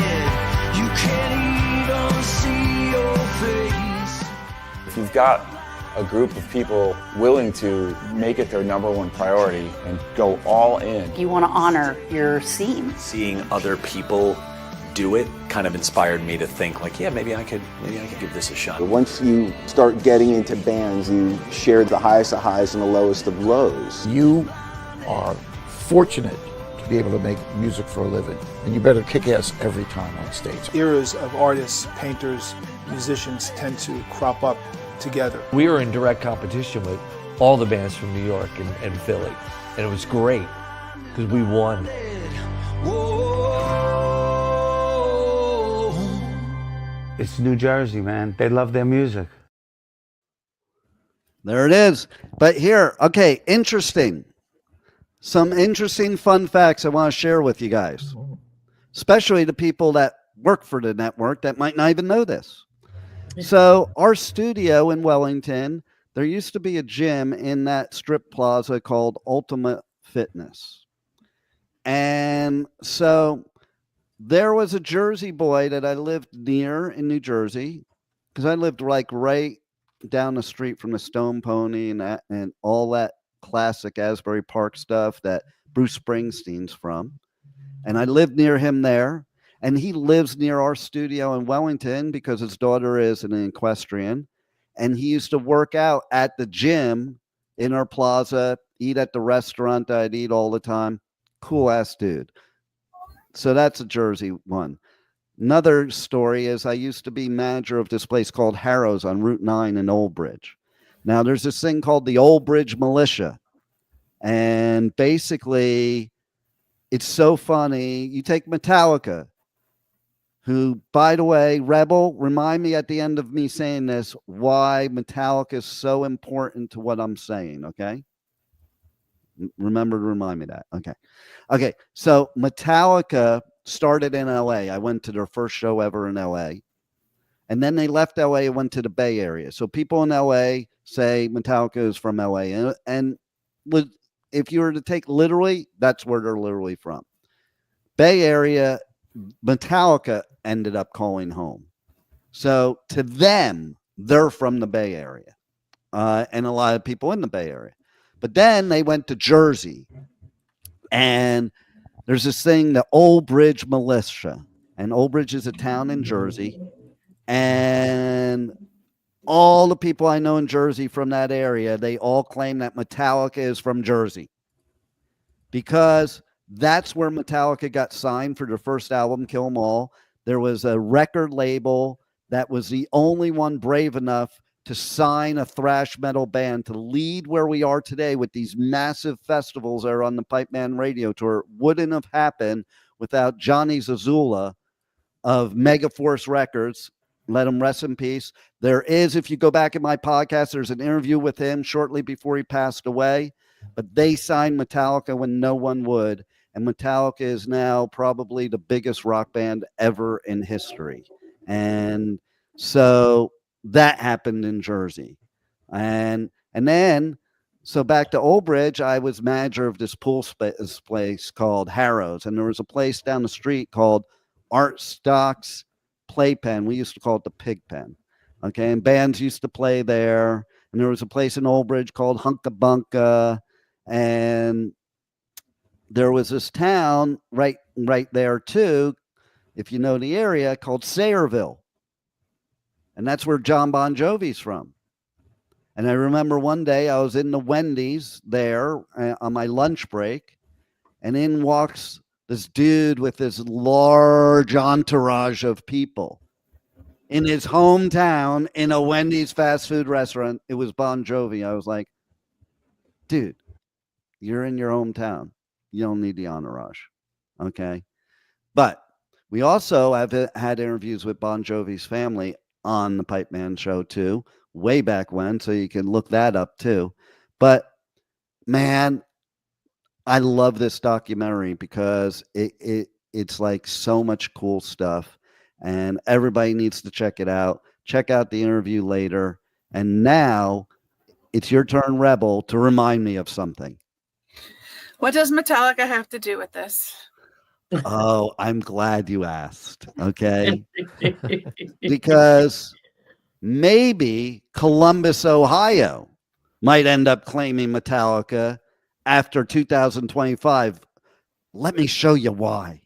you can't even see your face. If you've got a group of people willing to make it their number one priority and go all in. You want to honor your scene. Seeing other people do it kind of inspired me to think like, yeah, maybe I could give this a shot. Once you start getting into bands, you share the highest of highs and the lowest of lows. You are fortunate to be able to make music for a living, and you better kick ass every time on stage. Eras of artists, painters, musicians tend to crop up together. We were in direct competition with all the bands from New York and Philly, and it was great because we won. It's New Jersey, man. They love their music. There it is. But here, okay, interesting. Some interesting fun facts I want to share with you guys, especially the people that work for the network that might not even know this. So our studio in Wellington, there used to be a gym in that strip plaza called Ultimate Fitness. And so there was a Jersey boy that I lived near in New Jersey, because I lived like right down the street from the Stone Pony and all that classic Asbury Park stuff that Bruce Springsteen's from. And I lived near him there. And he lives near our studio in Wellington because his daughter is an equestrian. And he used to work out at the gym in our plaza, eat at the restaurant that I'd eat all the time. Cool ass dude. So that's a Jersey one. Another story is I used to be manager of this place called Harrow's on Route 9 in Old Bridge. Now there's this thing called the Old Bridge Militia. And basically, it's so funny. You take Metallica, who, by the way, Rebel, remind me at the end of me saying this, why Metallica is so important to what I'm saying, okay? Remember to remind me that. Okay. So Metallica started in LA. I went to their first show ever in LA. And then they left LA and went to the Bay Area. So people in LA say Metallica is from LA. And if you were to take literally, that's where they're literally from. Bay Area, Metallica ended up calling home. So to them, they're from the Bay Area. And a lot of people in the Bay Area. But then they went to Jersey. And there's this thing, the Old Bridge Militia. And Old Bridge is a town in Jersey. And all the people I know in Jersey from that area, they all claim that Metallica is from Jersey. Because that's where Metallica got signed for their first album, Kill 'Em All. There was a record label that was the only one brave enough to sign a thrash metal band to lead where we are today with these massive festivals that are on the Pipeman Radio Tour. Wouldn't have happened without Johnny Zazula of Megaforce Records. Let him rest in peace. There is, if you go back in my podcast, there's an interview with him shortly before he passed away. But they signed Metallica when no one would. And Metallica is now probably the biggest rock band ever in history. And so that happened in Jersey. And then, so back to Old Bridge, I was manager of this pool place called Harrow's. And there was a place down the street called Art Stock's Playpen. We used to call it the Pig Pen. Okay. And bands used to play there. And there was a place in Old Bridge called Hunka Bunka. And there was this town right there too, if you know the area, called Sayreville. And that's where John Bon Jovi's from. And I remember one day I was in the Wendy's there on my lunch break, and in walks this dude with this large entourage of people in his hometown in a Wendy's fast food restaurant. It was Bon Jovi. I was like, dude, you're in your hometown. You don't need the entourage. Okay. But we also have had interviews with Bon Jovi's family on the Pipeman show too, way back when. So you can look that up too. But man, I love this documentary because it's like so much cool stuff, and everybody needs to check it out. Check out the interview later. And now it's your turn, Rebel, to remind me of something. What does Metallica have to do with this? Oh, I'm glad you asked. Okay. Because maybe Columbus, Ohio might end up claiming Metallica after 2025. Let me show you why.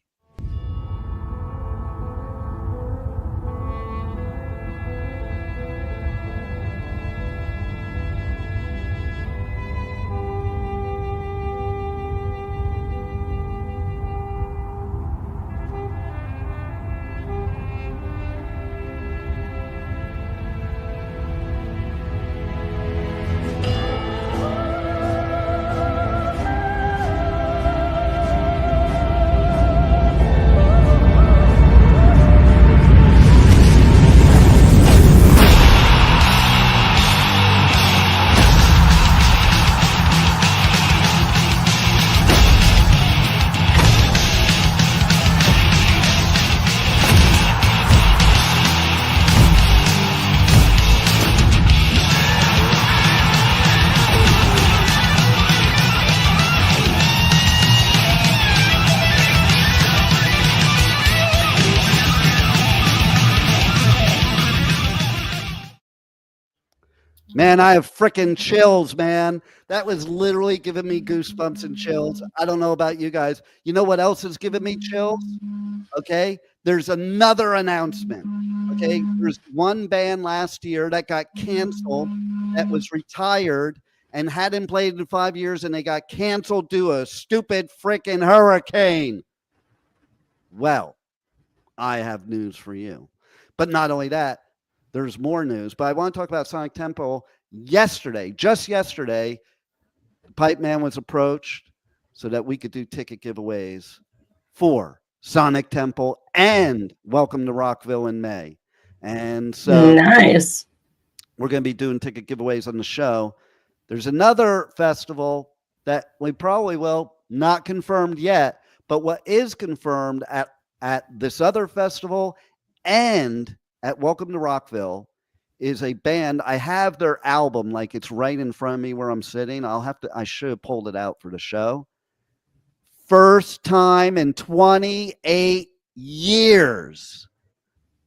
Man, I have freaking chills, man. That was literally giving me goosebumps and chills. I don't know about you guys. You know what else is giving me chills? Okay. There's another announcement. Okay. There's one band last year that got canceled, that was retired and hadn't played in 5 years, and they got canceled due to a stupid freaking hurricane. Well, I have news for you. But not only that, there's more news, but I want to talk about Sonic Temple. Yesterday, just yesterday, Pipeman was approached so that we could do ticket giveaways for Sonic Temple and Welcome to Rockville in May. And so nice. We're going to be doing ticket giveaways on the show. There's another festival that we probably will, not confirmed yet, but what is confirmed at this other festival and at Welcome to Rockville is a band. I have their album, like it's right in front of me where I'm sitting. I should have pulled it out for the show. First time in 28 years,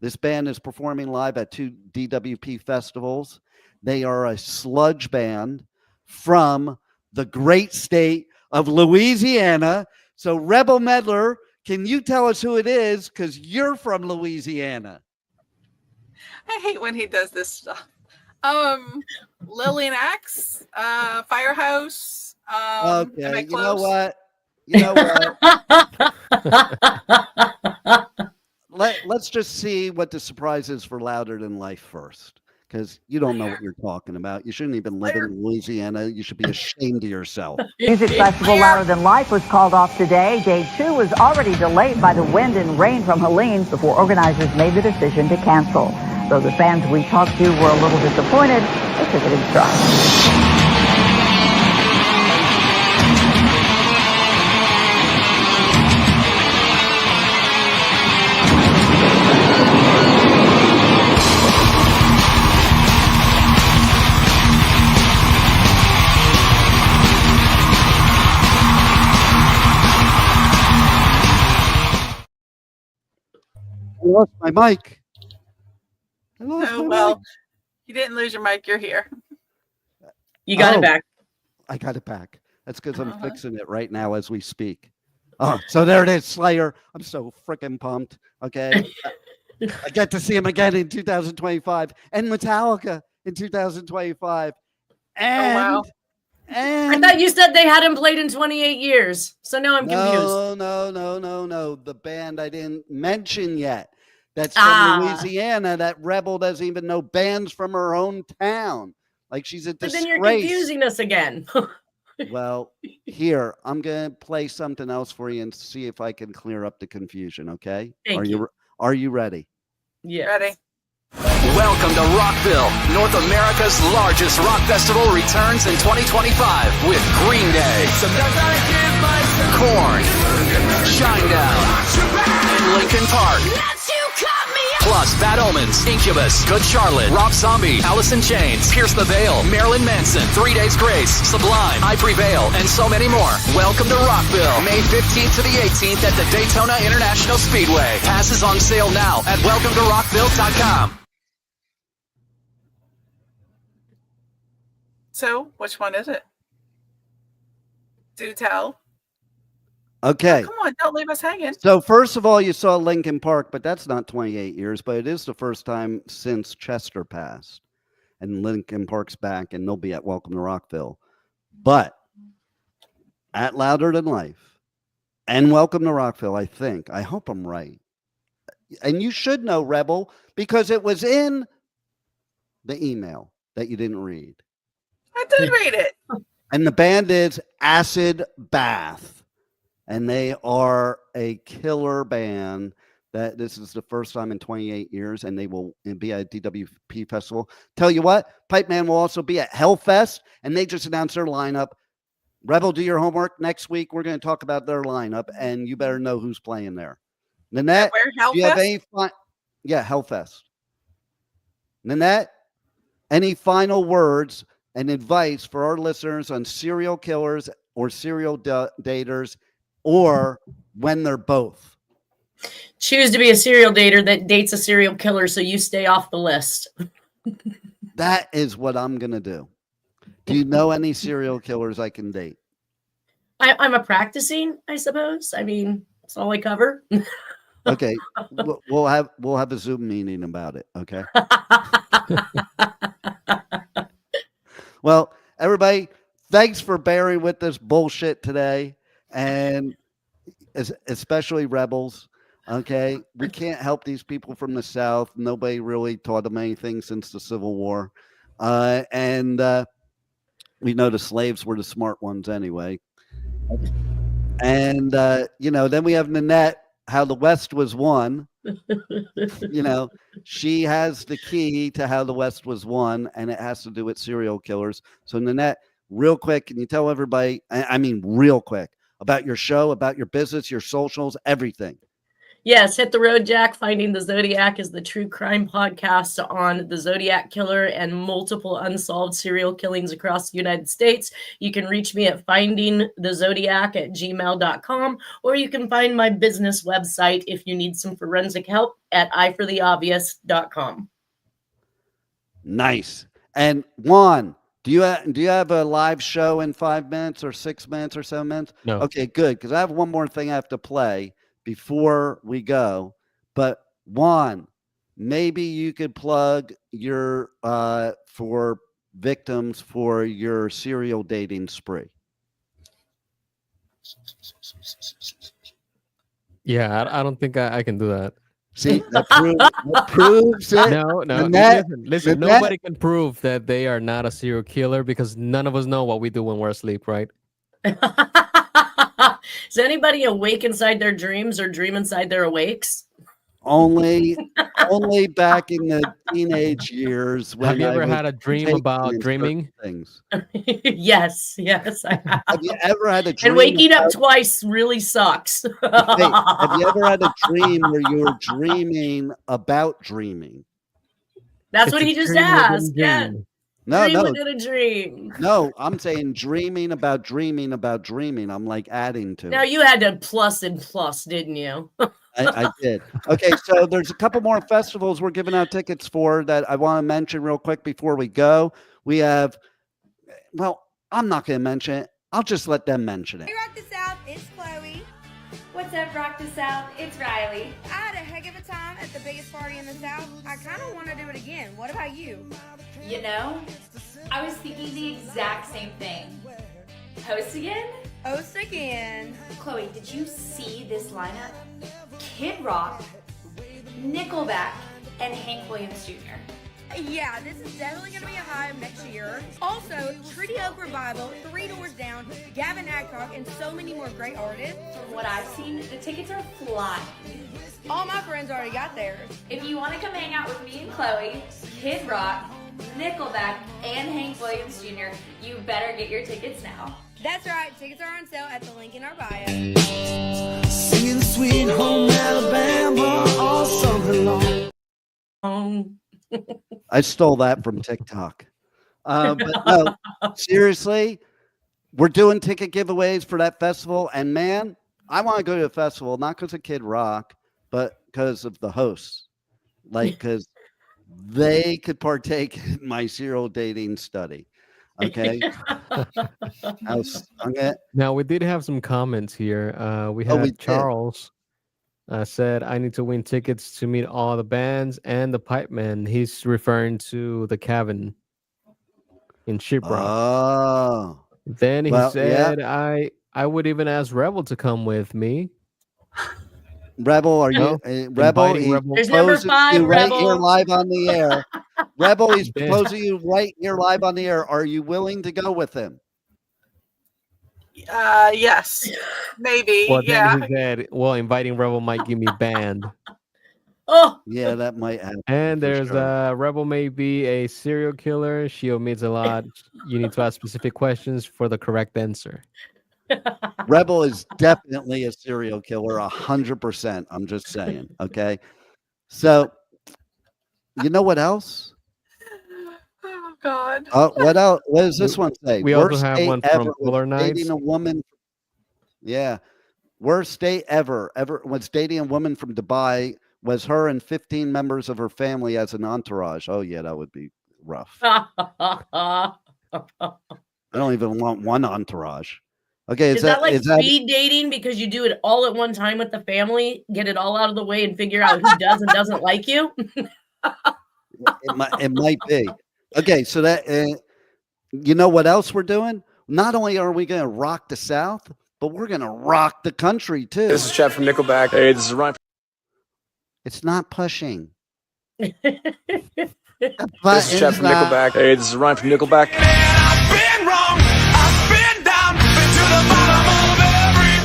this band is performing live at 2 DWP festivals. They are a sludge band from the great state of Louisiana. So Rebel Meddler, can you tell us who it is? Because you're from Louisiana. I hate when he does this stuff. Lillian Axe, Firehouse. Okay, you know what? Let's just see what the surprise is for Louder Than Life first. because you don't know what you're talking about. You shouldn't even live in Louisiana. You should be ashamed of yourself. Music festival Louder Than Life was called off today. Day 2 was already delayed by the wind and rain from Helene before organizers made the decision to cancel. Though the fans we talked to were a little disappointed, they took it in stride. I lost my mic. Oh, well, you didn't lose your mic. You're here. You got it back. I got it back. That's because I'm fixing it right now as we speak. Oh, so there it is, Slayer. I'm so freaking pumped. Okay. I get to see him again in 2025 and Metallica in 2025. And, wow. And I thought you said they hadn't played in 28 years. So now I'm confused. No. The band I didn't mention yet. That's from Louisiana. That Rebel doesn't even know bands from her own town. Like she's a disgrace. But then you're confusing us again. Well, here, I'm going to play something else for you and see if I can clear up the confusion, okay? Are you ready? Yeah. Ready. Welcome to Rockville. North America's largest rock festival returns in 2025 with Green Day, Korn, Shinedown, and Linkin Park. Plus Bad Omens, Incubus, Good Charlotte, Rob Zombie, Alice in Chains, Pierce the Veil, Marilyn Manson, 3 Days Grace, Sublime, I Prevail, and so many more. Welcome to Rockville, May 15th to the 18th at the Daytona International Speedway. Passes on sale now at welcometorockville.com. So, which one is it? Do tell. Okay. Come on, don't leave us hanging. So first of all, you saw Linkin Park, but that's not 28 years, but it is the first time since Chester passed. And Linkin Park's back, and they'll be at Welcome to Rockville. But at Louder Than Life and Welcome to Rockville, I hope I'm right. And you should know, Rebel, because it was in the email that you didn't read. I did read it. And the band is Acid Bath. And they are a killer band. That this is the first time in 28 years, and they will be at DWP Festival. Tell you what, Pipeman will also be at Hellfest, and they just announced their lineup. Rebel, do your homework. Next week, we're going to talk about their lineup, and you better know who's playing there. Nanette, do you have any Hellfest. Nanette, any final words and advice for our listeners on serial killers or serial daters, or when they're both? Choose to be a serial dater that dates a serial killer so you stay off the list. That is what I'm going to do. Do you know any serial killers I can date? I'm a practicing, I suppose. I mean, that's all I cover. Okay. We'll have a Zoom meeting about it. Okay. Well, everybody, thanks for bearing with this bullshit today. And especially Rebels. Okay. We can't help these people from the South. Nobody really taught them anything since the Civil War. And we know the slaves were the smart ones anyway. And, then we have Nanette, how the West was won. She has the key to how the West was won, and it has to do with serial killers. So, Nanette, real quick, can you tell everybody, real quick, about your show, about your business, your socials, everything? Yes, Hit the Road, Jack. Finding the Zodiac is the true crime podcast on the Zodiac Killer and multiple unsolved serial killings across the United States. You can reach me at findingthezodiac@gmail.com, or you can find my business website if you need some forensic help at eyefortheobvious.com. Nice. And Juan, do you have a live show in 5 minutes or 6 minutes or 7 minutes? No. Okay, good. Because I have one more thing I have to play before we go. But Juan, maybe you could plug your for victims for your serial dating spree. Yeah, I don't think I can do that. See, that proves it. No, Nanette, listen. Nanette, Nobody can prove that they are not a serial killer because none of us know what we do when we're asleep, right? Is anybody awake inside their dreams or dream inside their awakes? only back in the teenage years when Have you I ever was had a dream taken about in dreaming? certain things. yes, I have. Have you ever had a dream? And waking up twice really sucks. Hey, have you ever had a dream where you were dreaming about dreaming? That's It's what a he just dream within a asked. Yeah. dream. No, Dream no, within a dream. no. I'm saying dreaming about dreaming about dreaming. I'm like adding to Now it. you had to plus and plus, didn't you? I did. Okay, so there's a couple more festivals we're giving out tickets for that I want to mention real quick before we go. We have, well, I'm not going to mention it. I'll just let them mention it. Hey, Rock the South, it's Chloe. What's up, Rock the South? It's Riley. I had a heck of a time at the biggest party in the South. I kind of want to do it again. What about you? You know, I was thinking the exact same thing. Host again? Host again. Chloe, did you see this lineup? Kid Rock, Nickelback, and Hank Williams Jr. Yeah, this is definitely going to be a hive next year. Also, Treaty Oak Revival, Three Doors Down, Gavin Adcock, and so many more great artists. From what I've seen, the tickets are flying. All my friends already got theirs. If you want to come hang out with me and Chloe, Kid Rock, Nickelback, and Hank Williams Jr., you better get your tickets now. That's right, tickets are on sale at the link in our bio. Singing Sweet Home Alabama all summer long. I stole that from TikTok. But no, seriously, we're doing ticket giveaways for that festival. And man, I want to go to a festival, not because of Kid Rock, but because of the hosts. Like, because they could partake in my serial dating study. Okay. Now, we did have some comments here. We had Charles said, I need to win tickets to meet all the bands and the Pipeman. He's referring to the cabin in Shiprocked. Oh. Then he said, yeah. I would even ask Rebel to come with me. Rebel, are you Rebel? There's number 5, you right Rebel. here live on the air. Rebel, he's proposing you right here live on the air. Are you willing to go with him? Yes, maybe. Well, yeah. then he said, well, inviting Rebel might give me banned. Oh, yeah, that might happen. And there's Rebel may be a serial killer. She omits a lot. You need to ask specific questions for the correct answer. Rebel is definitely a serial killer, 100%. I'm just saying. Okay. So, you know what else? Oh God. What else? What does this one say? We also have one from Polar Knives. Dating a woman. Yeah. Worst date ever was dating a woman from Dubai. Was her and 15 members of her family as an entourage. Oh yeah, that would be rough. I don't even want one entourage. Okay, is that like speed dating because you do it all at one time with the family, get it all out of the way, and figure out who does and doesn't like you? It might be. Okay, so that you know what else we're doing? Not only are we going to rock the South, but we're going to rock the country too. This is Chad from Nickelback. Hey, this is Ryan. It's not pushing. This is Chad from Nickelback. Hey, this is Ryan from Nickelback.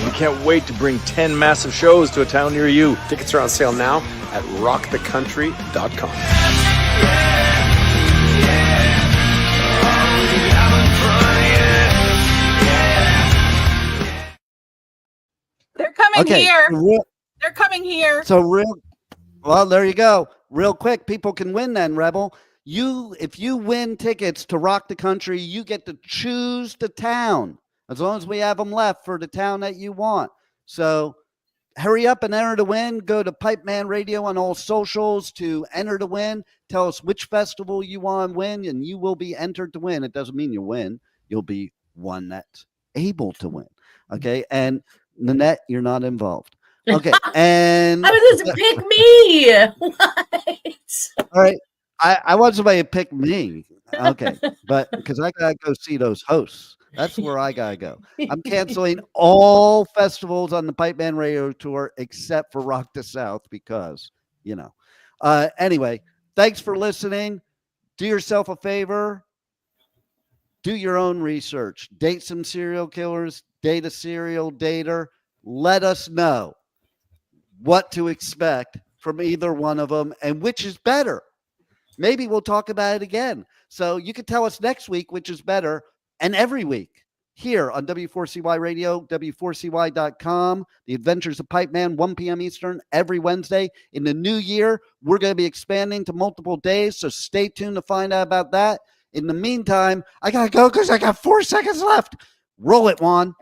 We can't wait to bring 10 massive shows to a town near you. Tickets are on sale now at rockthecountry.com. They're coming here. They're coming here. So well, there you go. Real quick, people can win then, Rebel. If you win tickets to Rock the Country, you get to choose the town. As long as we have them left for the town that you want. So hurry up and enter to win. Go to Pipeman Radio on all socials to enter to win. Tell us which festival you want to win, and you will be entered to win. It doesn't mean you win. You'll be one that's able to win. Okay. And Nanette, you're not involved. Okay. And how does this pick me? What? All right. I want somebody to pick me. Okay. But because I gotta go see those hosts. That's where I gotta go. I'm canceling all festivals on the Pipeman Radio Tour except for Rock the South because Anyway, thanks for listening. Do yourself a favor. Do your own research. Date some serial killers. Date a serial dater. Let us know what to expect from either one of them and which is better. Maybe we'll talk about it again. So you can tell us next week which is better, and every week here on W4CY Radio, W4CY.com, The Adventures of Pipeman, 1 p.m. Eastern, every Wednesday. In the new year, we're going to be expanding to multiple days, so stay tuned to find out about that. In the meantime, I got to go because I got 4 seconds left. Roll it, Juan.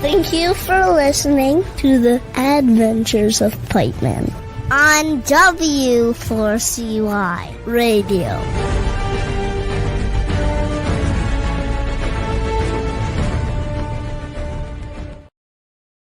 Thank you for listening to The Adventures of Pipeman on W4CY Radio.